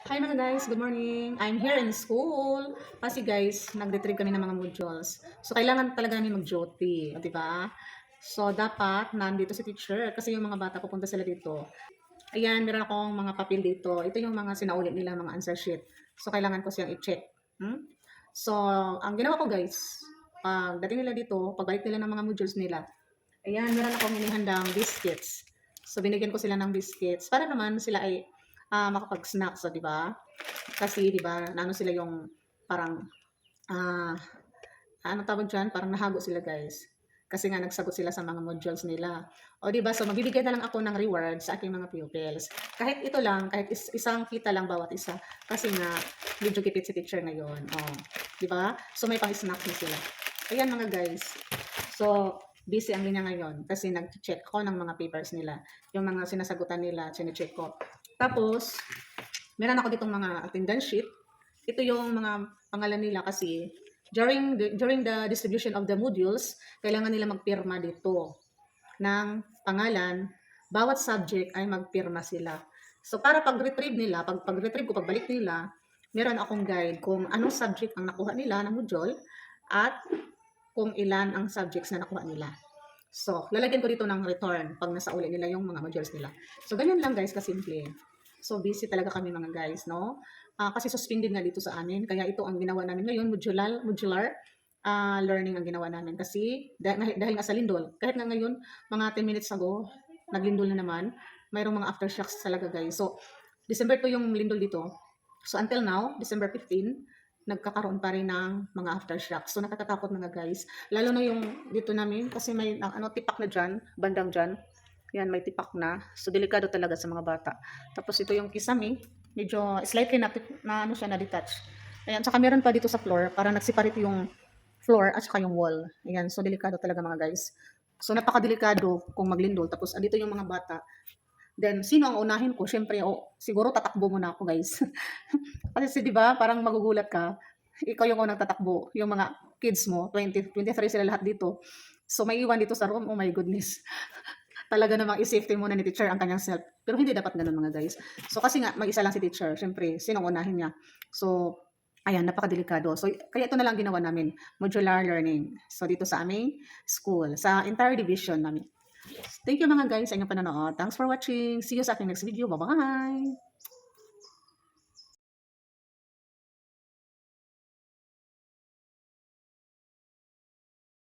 Hi mga guys, good morning. I'm here in school. Kasi guys, nag-retrieve kami ng mga modules. So kailangan talaga namin mag-duty, di ba? So dapat nandito si teacher kasi yung mga bata pupunta sila dito. Ayan, meron akong mga papel dito. Ito yung mga sinaulit nila, mga answer sheet. So kailangan ko siyang i-check. So ang ginawa ko guys, pag dating nila dito, pagbalik nila ng mga modules nila, ayan, meron akong inihandang biscuits. So binigyan ko sila ng biscuits para naman sila ay makapag-snack, so 'di ba? Kasi 'di ba, naano sila yung parang ah ano tawag diyan, parang nahago sila, guys. Kasi nga nagsagot sila sa mga modules nila. O 'di ba, so magbibigay na lang ako ng reward sa aking mga pupils. Kahit ito lang, kahit isang kita lang bawat isa. Kasi nga medyo gipit si teacher ngayon. Oh, 'di ba? So may pang-snack na sila. Ayan mga guys. So busy ang linya ngayon kasi nag-check ako ng mga papers nila. Yung mga sinasagutan nila, chine-check ko. Tapos meron ako ditong mga attendance sheet. Ito yung mga pangalan nila kasi during the distribution of the modules, kailangan nila magpirma dito ng pangalan. Bawat subject ay magpirma sila. So para pag-retrieve nila, pag-retrieve ko, pagbalik nila, meron akong guide kung anong subject ang nakuha nila ng module at kung ilan ang subjects na nakuha nila. So, lalagyan ko dito ng return pag nasa uli nila yung mga modules nila. So, ganyan lang guys, kasimple. So, busy talaga kami mga guys, no? Kasi suspended nga dito sa amin. Kaya ito ang ginawa namin ngayon, modular learning ang ginawa namin. Kasi dahil nga sa lindol, kahit nga ngayon, mga 10 minutes ago, naglindol na naman. Mayroong mga aftershocks talaga guys. So, December 2 yung lindol dito. So, until now, December 15, nagkakaroon pa rin ng mga aftershocks. So, nakakatakot mga guys. Lalo na yung dito namin, kasi may tipak na dyan, bandang dyan. Yan, may tipak na. So, delikado talaga sa mga bata. Tapos, ito yung kisame, medyo slightly na ano siya, na-detach. Ayan, saka meron pa dito sa floor, para nagseparate yung floor at saka yung wall. Ayan, so delikado talaga mga guys. So, napakadelikado kung maglindol. Tapos, andito yung mga bata. Then, sino ang unahin ko? Siyempre, siguro tatakbo muna ako guys. Kasi 'di ba, parang magugulat ka, ikaw yung unang tatakbo, yung mga kids mo, 23 sila lahat dito. So may iwan dito sa room, oh my goodness. Talaga namang i-safety muna ni teacher ang kanyang self. Pero hindi dapat gano'n mga guys. So kasi nga mag-isa lang si teacher, siyempre sinong unahin niya. So ayan, napakadelikado. So kaya ito na lang ginawa namin, modular learning. So dito sa aming school, sa entire division namin. Thank you mga guys sa inyong panonood. Thanks for watching. See you sa ating next video. Bye-bye.